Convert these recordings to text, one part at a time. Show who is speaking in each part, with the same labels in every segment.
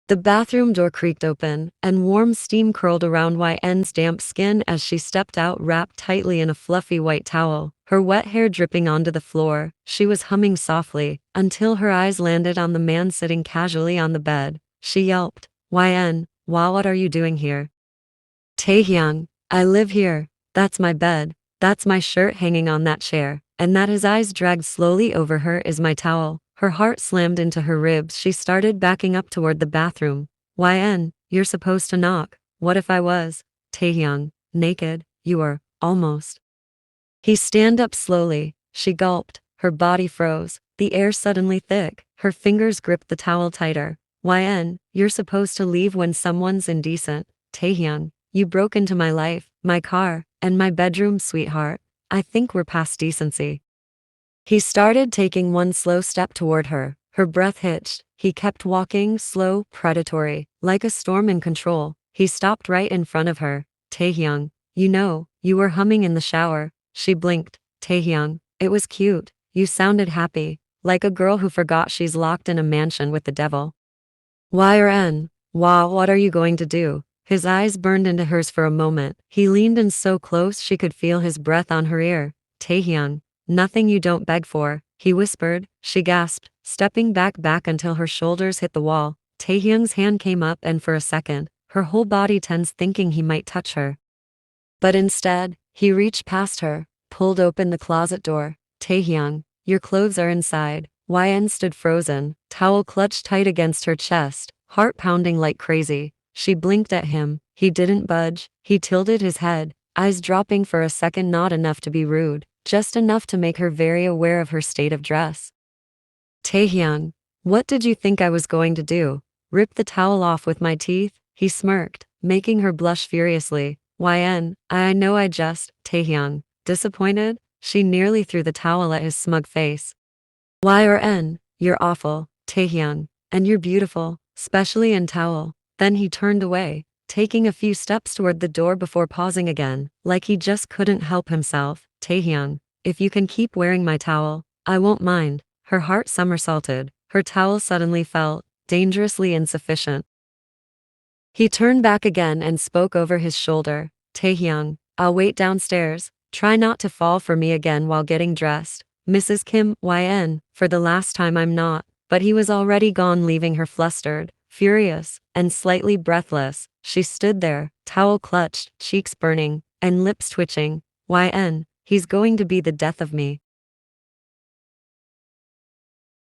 Speaker 1: The bathroom door creaked open, and warm steam curled around YN's damp skin as she stepped out wrapped tightly in a fluffy white towel, her wet hair dripping onto the floor. She was humming softly, until her eyes landed on the man sitting casually on the bed. She yelped, "YN, wow, what are you doing here?" "Taehyung, I live here. That's my bed. That's my shirt hanging on that chair. And that his eyes dragged slowly over her is my towel." Her heart slammed into her ribs. She started backing up toward the bathroom. "YN, you're supposed to knock. What if I was? Taehyung, naked, you are, almost." He stand up slowly. She gulped. Her body froze. The air suddenly thick. Her fingers gripped the towel tighter. "YN, you're supposed to leave when someone's indecent. Taehyung, you broke into my life, my car, and my bedroom, sweetheart. I think we're past decency." He started taking one slow step toward her. Her breath hitched. He kept walking, slow, predatory, like a storm in control. He stopped right in front of her. "Taehyung, you were humming in the shower." She blinked. "Taehyung, it was cute. You sounded happy, like a girl who forgot she's locked in a mansion with the devil." "YN, wow, what are you going to do?" His eyes burned into hers for a moment. He leaned in so close she could feel his breath on her ear. "Taehyung, nothing you don't beg for," he whispered. She gasped, stepping back until her shoulders hit the wall. Taehyung's hand came up and for a second, her whole body tensed thinking he might touch her. But instead, he reached past her, pulled open the closet door. "Taehyung, your clothes are inside." YN stood frozen, towel clutched tight against her chest, heart pounding like crazy. She blinked at him. He didn't budge. He tilted his head, eyes dropping for a second, not enough to be rude, just enough to make her very aware of her state of dress. "Taehyung, what did you think I was going to do? Rip the towel off with my teeth?" He smirked, making her blush furiously. "YN, I know I just." Taehyung, disappointed? She nearly threw the towel at his smug face. "YN, you're awful, Taehyung, and you're beautiful, especially in towel." Then he turned away, taking a few steps toward the door before pausing again, like he just couldn't help himself. "Taehyung, if you can keep wearing my towel, I won't mind." Her heart somersaulted. Her towel suddenly felt dangerously insufficient. He turned back again and spoke over his shoulder. "Taehyung, I'll wait downstairs. Try not to fall for me again while getting dressed. Mrs. Kim." "YN, for the last time, I'm not." But he was already gone, leaving her flustered, furious, and slightly breathless. She stood there, towel clutched, cheeks burning, and lips twitching. "YN, he's going to be the death of me."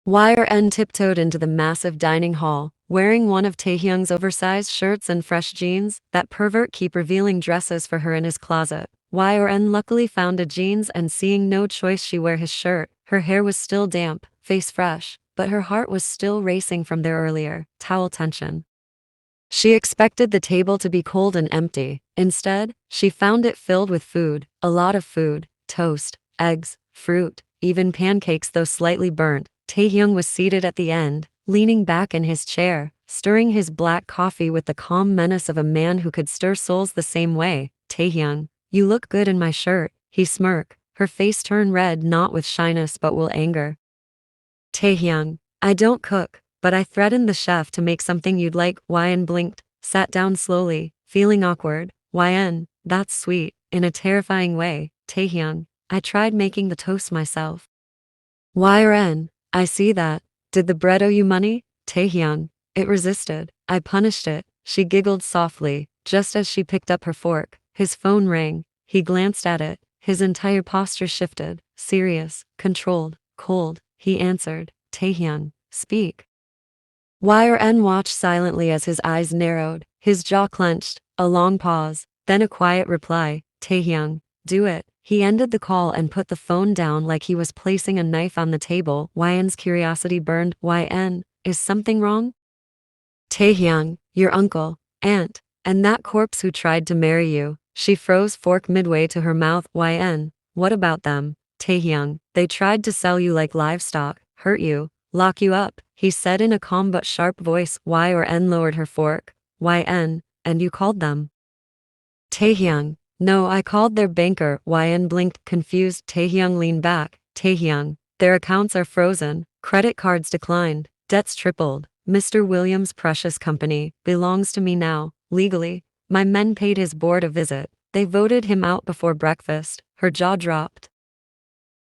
Speaker 1: YN tiptoed into the massive dining hall, wearing one of Taehyung's oversized shirts and fresh jeans. That pervert keep revealing dresses for her in his closet. YN luckily found a jeans, and seeing no choice she wear his shirt. Her hair was still damp, face fresh, but her heart was still racing from their earlier towel tension. She expected the table to be cold and empty. Instead, she found it filled with food, a lot of food, toast, eggs, fruit, even pancakes, though slightly burnt. Taehyung was seated at the end, leaning back in his chair, stirring his black coffee with the calm menace of a man who could stir souls the same way. "Taehyung, you look good in my shirt." He smirked. Her face turned red, not with shyness but with anger. "Taehyung, I don't cook, but I threatened the chef to make something you'd like." YN blinked, sat down slowly, feeling awkward. "YN, that's sweet, in a terrifying way." "Taehyung, I tried making the toast myself." "YN, I see that. Did the bread owe you money?" "Taehyung, it resisted. I punished it." She giggled softly, just as she picked up her fork. His phone rang. He glanced at it. His entire posture shifted. Serious, controlled, cold. He answered. "Taehyung, speak." YN watched silently as his eyes narrowed, his jaw clenched. A long pause, then a quiet reply. "Taehyung, do it." He ended the call and put the phone down like he was placing a knife on the table. YN's curiosity burned. "YN, is something wrong?" "Taehyung, your uncle, aunt, and that corpse who tried to marry you." She froze, fork midway to her mouth. "YN, what about them?" "Taehyung, they tried to sell you like livestock, hurt you, lock you up," he said in a calm but sharp voice. YN lowered her fork. "YN, and you called them?" "Taehyung, no, I called their banker." YN blinked, confused. Taehyung leaned back. "Taehyung, their accounts are frozen. Credit cards declined, debts tripled. Mr. Williams' precious company belongs to me now, legally. My men paid his board a visit. They voted him out before breakfast. Her jaw dropped.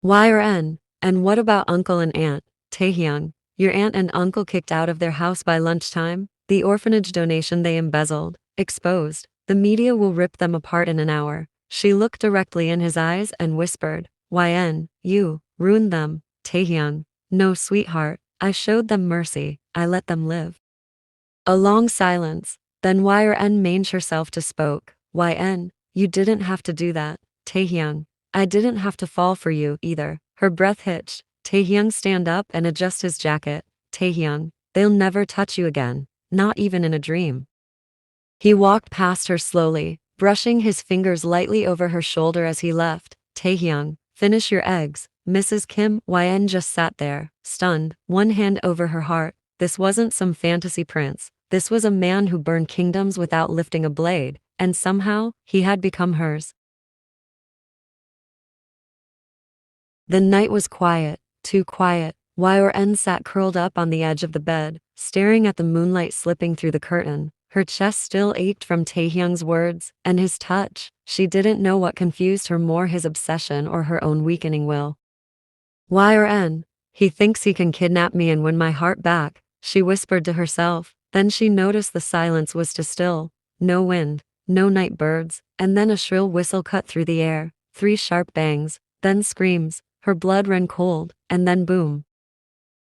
Speaker 1: YRN. And what about uncle and aunt? Taehyung. Your aunt and uncle kicked out of their house by lunchtime? The orphanage donation they embezzled, exposed. The media will rip them apart in an hour. She looked directly in his eyes and whispered, YN, you ruined them. Taehyung. No, sweetheart. I showed them mercy. I let them live. A long silence. Then YN manged herself to spoke. YN, you didn't have to do that. Taehyung. I didn't have to fall for you, either. Her breath hitched. Taehyung stand up and adjust his jacket. Taehyung, they'll never touch you again. Not even in a dream. He walked past her slowly, brushing his fingers lightly over her shoulder as he left. Taehyung, finish your eggs. Mrs. Kim. YN just sat there, stunned, one hand over her heart. This wasn't some fantasy prince. This was a man who burned kingdoms without lifting a blade, and somehow, he had become hers. The night was quiet, too quiet. YN sat curled up on the edge of the bed, staring at the moonlight slipping through the curtain. Her chest still ached from Taehyung's words, and his touch. She didn't know what confused her more, his obsession or her own weakening will. YN, he thinks he can kidnap me and win my heart back, she whispered to herself. Then she noticed the silence was too still. No wind, no night birds, and then a shrill whistle cut through the air. 3 sharp bangs, then screams. Her blood ran cold, and then boom.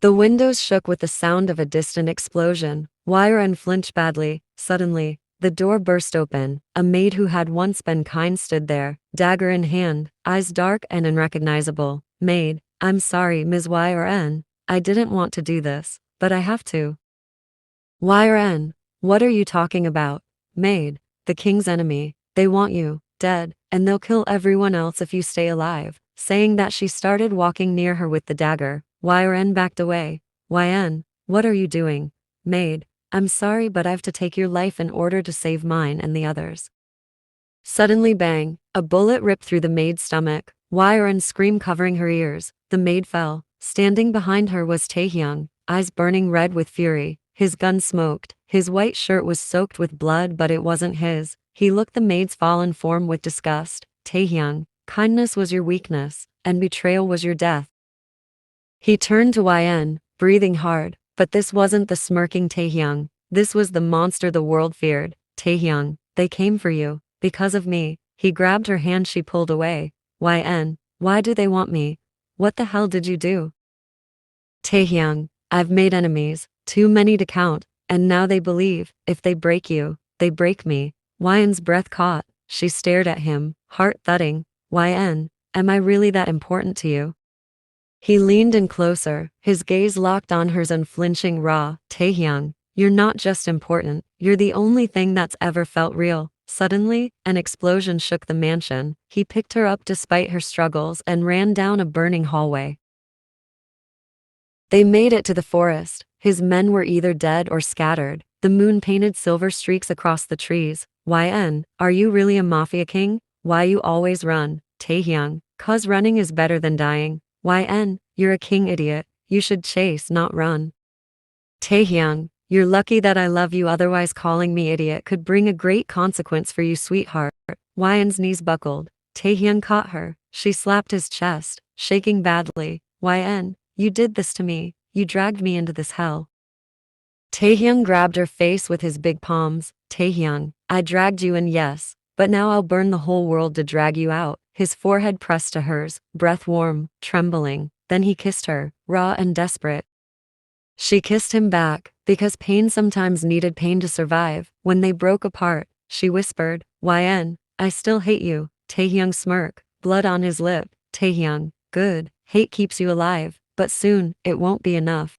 Speaker 1: The windows shook with the sound of a distant explosion. YN flinched badly. Suddenly, the door burst open. A maid who had once been kind stood there, dagger in hand, eyes dark and unrecognizable. Maid, I'm sorry, Ms. YN. I didn't want to do this, but I have to. YN, what are you talking about? Maid, the king's enemy. They want you, dead, and they'll kill everyone else if you stay alive. Saying that, she started walking near her with the dagger. YN backed away. YN, what are you doing? Maid, I'm sorry, but I've to take your life in order to save mine and the others. Suddenly bang, a bullet ripped through the maid's stomach. YN screamed, covering her ears. The maid fell. Standing behind her was Taehyung, eyes burning red with fury. His gun smoked. His white shirt was soaked with blood, but it wasn't his. He looked the maid's fallen form with disgust. Taehyung, kindness was your weakness, and betrayal was your death. He turned to YN, breathing hard, but this wasn't the smirking Taehyung. This was the monster the world feared. Taehyung, they came for you, because of me. He grabbed her hand, she pulled away. YN, why do they want me? What the hell did you do? Taehyung, I've made enemies, too many to count, and now they believe, if they break you, they break me. YN's breath caught. She stared at him, heart thudding. YN, am I really that important to you? He leaned in closer, his gaze locked on hers, unflinching, raw. Taehyung, you're not just important, you're the only thing that's ever felt real. Suddenly, an explosion shook the mansion. He picked her up despite her struggles and ran down a burning hallway. They made it to the forest. His men were either dead or scattered. The moon painted silver streaks across the trees. YN, are you really a mafia king? Why you always run? Taehyung, 'cause running is better than dying. YN, you're a king, idiot. You should chase, not run. Taehyung, you're lucky that I love you, otherwise calling me idiot could bring a great consequence for you, sweetheart. YN's knees buckled. Taehyung caught her. She slapped his chest, shaking badly. YN, you did this to me. You dragged me into this hell. Taehyung grabbed her face with his big palms. Taehyung, I dragged you in, yes, but now I'll burn the whole world to drag you out. His forehead pressed to hers, breath warm, trembling. Then he kissed her, raw and desperate. She kissed him back, because pain sometimes needed pain to survive. When they broke apart, she whispered, YN, I still hate you. Taehyung smirked, blood on his lip. Taehyung, good, hate keeps you alive, but soon, it won't be enough.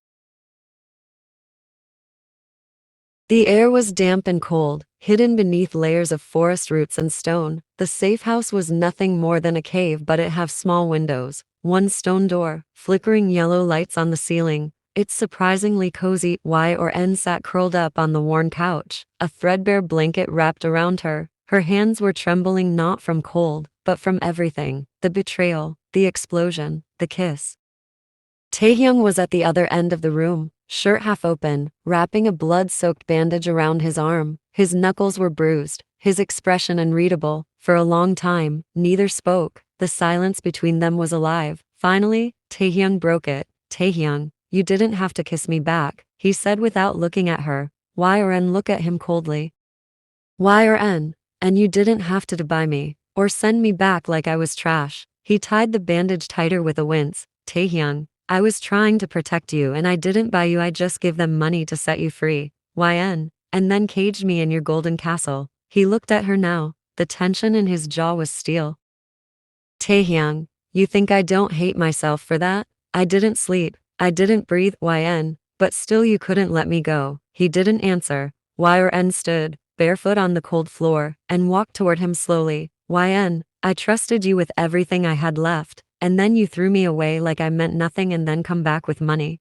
Speaker 1: The air was damp and cold, hidden beneath layers of forest roots and stone. The safe house was nothing more than a cave, but it had small windows, one stone door, flickering yellow lights on the ceiling. It's surprisingly cozy. YN sat curled up on the worn couch, a threadbare blanket wrapped around her. Her hands were trembling, not from cold, but from everything. The betrayal, the explosion, the kiss. Taehyung was at the other end of the room, shirt half open, wrapping a blood-soaked bandage around his arm. His knuckles were bruised, his expression unreadable. For a long time, neither spoke. The silence between them was alive. Finally, Taehyung broke it. "Taehyung, you didn't have to kiss me back," he said without looking at her. Yn looked at him coldly. Yn, and you didn't have to buy me, or send me back like I was trash. He tied the bandage tighter with a wince. "Taehyung, I was trying to protect you and I didn't buy you, I just give them money to set you free. Yn, and then caged me in your golden castle." He looked at her now. The tension in his jaw was steel. "Taehyung, you think I don't hate myself for that? I didn't sleep, I didn't breathe, Yn, but still you couldn't let me go." He didn't answer. Yn stood, barefoot on the cold floor, and walked toward him slowly. "Yn, I trusted you with everything I had left, and then you threw me away like I meant nothing and then come back with money."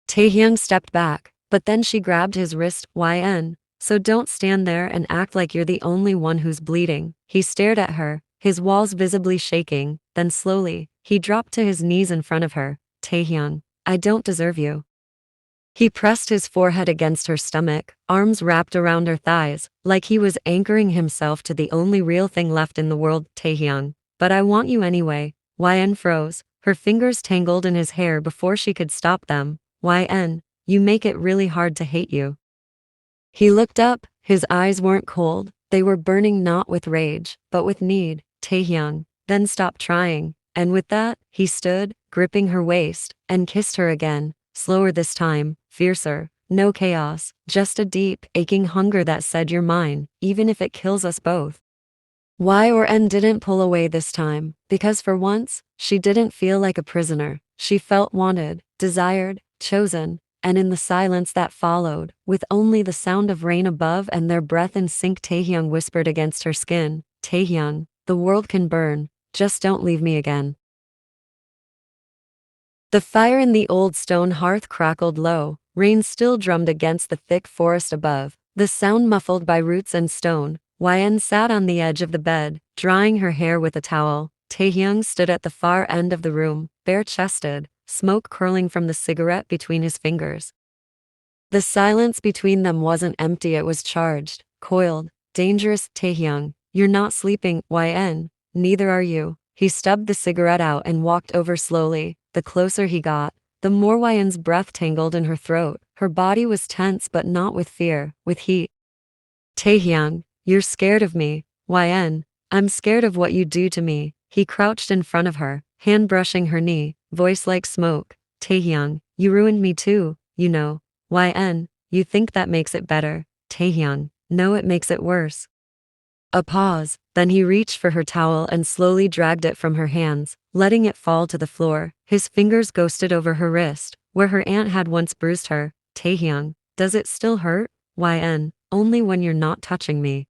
Speaker 1: Taehyung stepped back, but then she grabbed his wrist. "Yn, so don't stand there and act like you're the only one who's bleeding." He stared at her, his walls visibly shaking. Then slowly, he dropped to his knees in front of her. "Taehyung, I don't deserve you." He pressed his forehead against her stomach, arms wrapped around her thighs, like he was anchoring himself to the only real thing left in the world. "Taehyung, but I want you anyway." Yn froze, her fingers tangled in his hair before she could stop them. "Yn, you make it really hard to hate you." He looked up, his eyes weren't cold, they were burning not with rage, but with need. "Taehyung, then stop trying." And with that, he stood, gripping her waist, and kissed her again, slower this time, fiercer. No chaos, just a deep, aching hunger that said, "You're mine, even if it kills us both." Yn didn't pull away this time, because for once, she didn't feel like a prisoner. She felt wanted, desired, chosen. And in the silence that followed, with only the sound of rain above and their breath in sync, Taehyung whispered against her skin, "Taehyung, the world can burn, just don't leave me again." The fire in the old stone hearth crackled low, rain still drummed against the thick forest above, the sound muffled by roots and stone. Yn sat on the edge of the bed, drying her hair with a towel. Taehyung stood at the far end of the room, bare-chested, smoke curling from the cigarette between his fingers. The silence between them wasn't empty, it was charged, coiled, dangerous. "Taehyung, you're not sleeping, Yn, neither are you." He stubbed the cigarette out and walked over slowly. The closer he got, the more Yn's breath tangled in her throat. Her body was tense but not with fear, with heat. "Taehyung, you're scared of me, Yn. I'm scared of what you do to me." He crouched in front of her, hand brushing her knee, voice like smoke. "Taehyung, you ruined me too, you know." "Yn, you think that makes it better." "Taehyung, no, it makes it worse." A pause, then he reached for her towel and slowly dragged it from her hands, letting it fall to the floor. His fingers ghosted over her wrist, where her aunt had once bruised her. "Taehyung, does it still hurt?" "Yn, only when you're not touching me."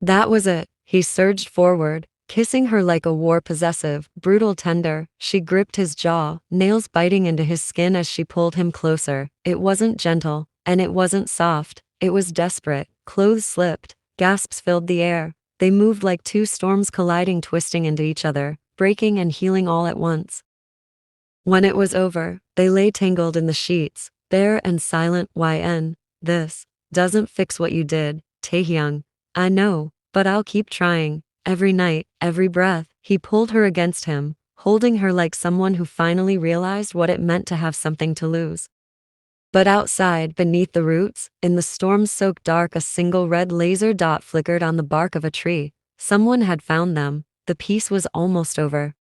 Speaker 1: That was it. He surged forward, kissing her like a war-possessive, brutal tender. She gripped his jaw, nails biting into his skin as she pulled him closer. It wasn't gentle, and it wasn't soft. It was desperate. Clothes slipped, gasps filled the air. They moved like two storms colliding, twisting into each other, breaking and healing all at once. When it was over, they lay tangled in the sheets, bare and silent. "Yn, this doesn't fix what you did, Taehyung. I know, but I'll keep trying. Every night, every breath." He pulled her against him, holding her like someone who finally realized what it meant to have something to lose. But outside, beneath the roots, in the storm-soaked dark, a single red laser dot flickered on the bark of a tree. Someone had found them. The peace was almost over.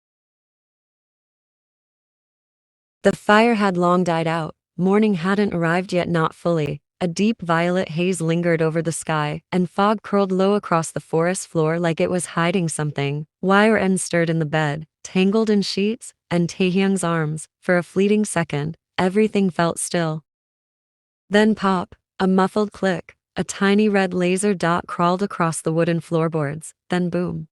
Speaker 1: The fire had long died out. Morning hadn't arrived yet, not fully. A deep violet haze lingered over the sky, and fog curled low across the forest floor like it was hiding something. Yn stirred in the bed, tangled in sheets, and Taehyung's arms. For a fleeting second, everything felt still. Then pop, a muffled click, a tiny red laser dot crawled across the wooden floorboards, then boom.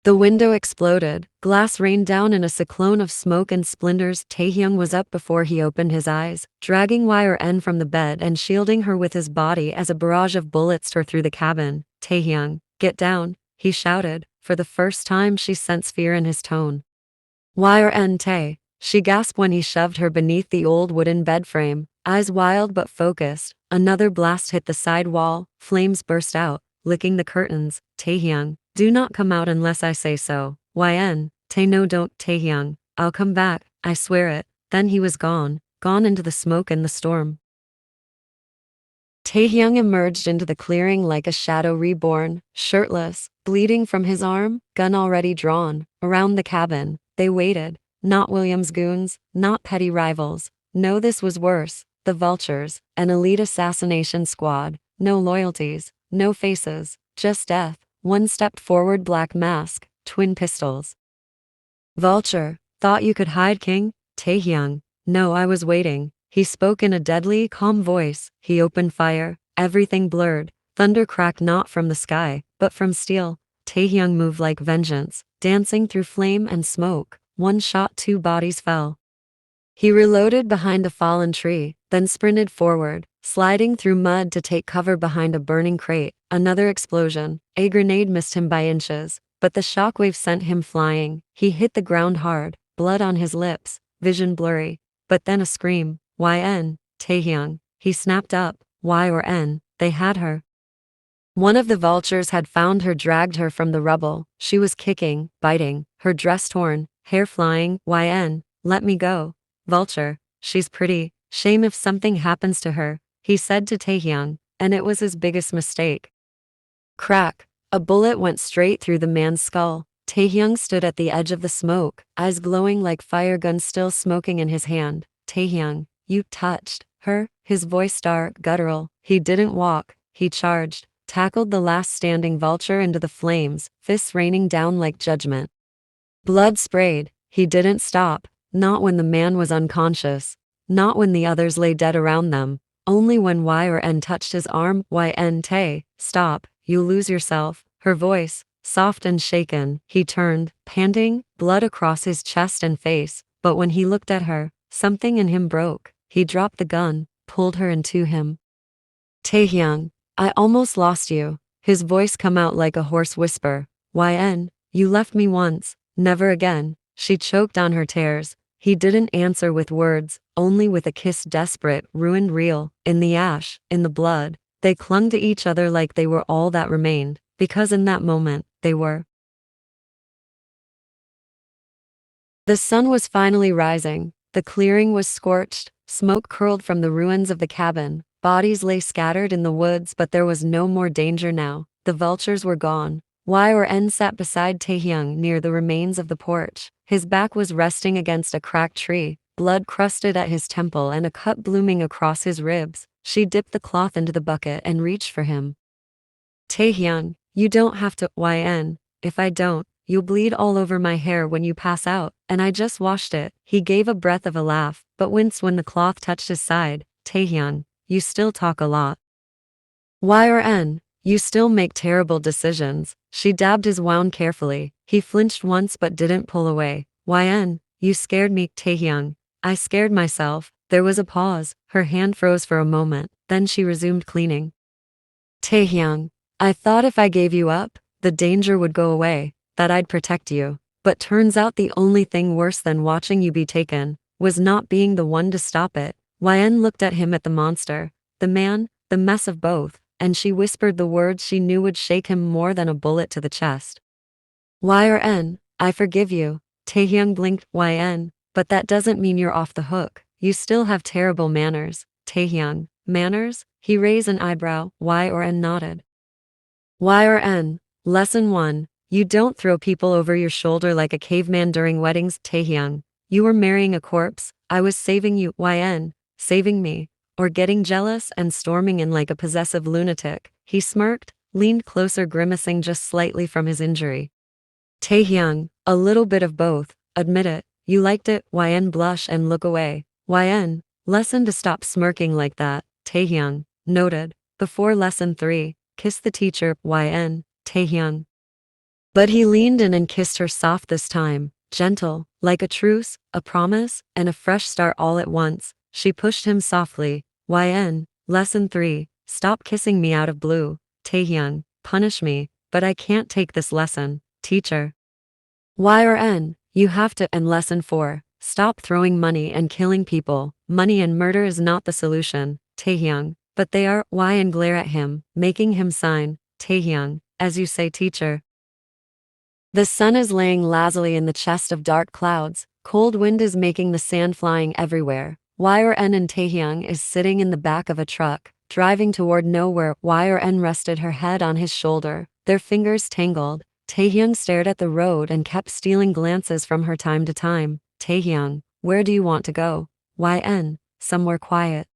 Speaker 1: The window exploded, glass rained down in a cyclone of smoke and splinters. Taehyung was up before he opened his eyes, dragging Yn from the bed and shielding her with his body as a barrage of bullets tore through the cabin. "Taehyung, get down," he shouted. For the first time she sensed fear in his tone. "Yn, Tae, She gasped when he shoved her beneath the old wooden bed frame, eyes wild but focused. Another blast hit the side wall, flames burst out, licking the curtains. Taehyung, do not come out unless I say so. YN, Tae no don't, Taehyung, I'll come back, I swear it. Then he was gone into the smoke and the storm. Taehyung emerged into the clearing like a shadow reborn, shirtless, bleeding from his arm, gun already drawn. Around the cabin, they waited. Not William's goons, not petty rivals. No, this was worse. The vultures, an elite assassination squad. No loyalties, no faces, just death. One stepped forward, black mask, twin pistols. Vulture, thought you could hide, King? Taehyung, no, I was waiting. He spoke in a deadly, calm voice. He opened fire. Everything blurred. Thunder cracked not from the sky, but from steel. Taehyung moved like vengeance, dancing through flame and smoke. One shot, 2 bodies fell. He reloaded behind a fallen tree, then sprinted forward, sliding through mud to take cover behind a burning crate. Another explosion. A grenade missed him by inches, but the shockwave sent him flying. He hit the ground hard, blood on his lips, vision blurry. But then a scream. YN, Taehyung. He snapped up. Y or N, they had her. One of the vultures had found her, dragged her from the rubble. She was kicking, biting, her dress torn, hair flying. YN, let me go. Vulture, she's pretty. Shame if something happens to her, he said to Taehyung, and it was his biggest mistake. Crack, a bullet went straight through the man's skull. Taehyung stood at the edge of the smoke, eyes glowing like fire, gun still smoking in his hand. Taehyung, you touched her? His voice dark, guttural. He didn't walk, he charged, tackled the last standing vulture into the flames, fists raining down like judgment. Blood sprayed. He didn't stop, not when the man was unconscious, not when the others lay dead around them, only when Y or N touched his arm. YN, Tae, stop, you lose yourself. Her voice, soft and shaken. He turned, panting, blood across his chest and face, but when he looked at her, something in him broke. He dropped the gun, pulled her into him. Taehyung, I almost lost you. His voice come out like a hoarse whisper. YN, you left me once, never again. She choked on her tears. He didn't answer with words, only with a kiss, desperate, ruined, real. In the ash, in the blood, they clung to each other like they were all that remained, because in that moment, they were. The sun was finally rising. The clearing was scorched, smoke curled from the ruins of the cabin, bodies lay scattered in the woods, but there was no more danger now. The vultures were gone. Y or N sat beside Taehyung near the remains of the porch. His back was resting against a cracked tree, blood crusted at his temple and a cut blooming across his ribs. She dipped the cloth into the bucket and reached for him. Taehyung, you don't have to. YN, if I don't, you'll bleed all over my hair when you pass out, and I just washed it. He gave a breath of a laugh, but winced when the cloth touched his side. Taehyung, you still talk a lot. Y or N, you still make terrible decisions. She dabbed his wound carefully. He flinched once but didn't pull away. YN, you scared me. Taehyung, I scared myself. There was a pause. Her hand froze for a moment, then she resumed cleaning. Taehyung, I thought if I gave you up, the danger would go away, that I'd protect you. But turns out the only thing worse than watching you be taken was not being the one to stop it. YN looked at him, at the monster, the man, the mess of both, and she whispered the words she knew would shake him more than a bullet to the chest. Y or N, I forgive you. Taehyung blinked. YN, but that doesn't mean you're off the hook. You still have terrible manners. Taehyung, manners? He raised an eyebrow. Y or N nodded. Y or N, lesson 1. You don't throw people over your shoulder like a caveman during weddings. Taehyung, you were marrying a corpse. I was saving you. YN, saving me, or getting jealous and storming in like a possessive lunatic. He smirked, leaned closer, grimacing just slightly from his injury. Taehyung, a little bit of both. Admit it, you liked it. YN blush and look away. YN, lesson to stop smirking like that. Taehyung, noted. Before lesson 3, kiss the teacher. YN, Taehyung. But he leaned in and kissed her soft this time, gentle, like a truce, a promise, and a fresh start all at once. She pushed him softly. YN, lesson 3, stop kissing me out of blue. Taehyung, punish me, but I can't take this lesson, teacher. Y or N, you have to. And lesson 4, Stop throwing money and killing people. Money and murder is not the solution, Taehyung. But they are. Why and glare at him, making him sign, Taehyung, as you say, teacher. The sun is laying lazily in the chest of dark clouds. Cold wind is making the sand flying everywhere. Yn and Taehyung is sitting in the back of a truck, driving toward nowhere. Yn rested her head on his shoulder, their fingers tangled. Taehyung stared at the road and kept stealing glances from her time to time. Taehyung, where do you want to go? Yn, somewhere quiet.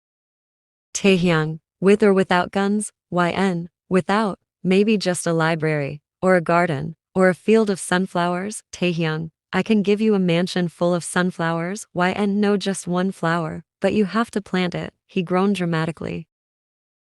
Speaker 1: Taehyung, with or without guns? Yn, without, maybe just a library, or a garden, or a field of sunflowers. Taehyung, I can give you a mansion full of sunflowers. Yn, no, just one flower, but you have to plant it, he groaned dramatically.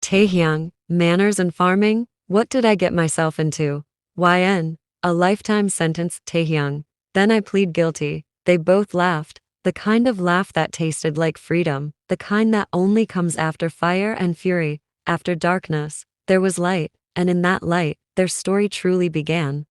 Speaker 1: Taehyung, manners and farming? What did I get myself into? Yn, a lifetime sentence. Taehyung, then I plead guilty. They both laughed, the kind of laugh that tasted like freedom, the kind that only comes after fire and fury. After darkness, there was light, and in that light, their story truly began.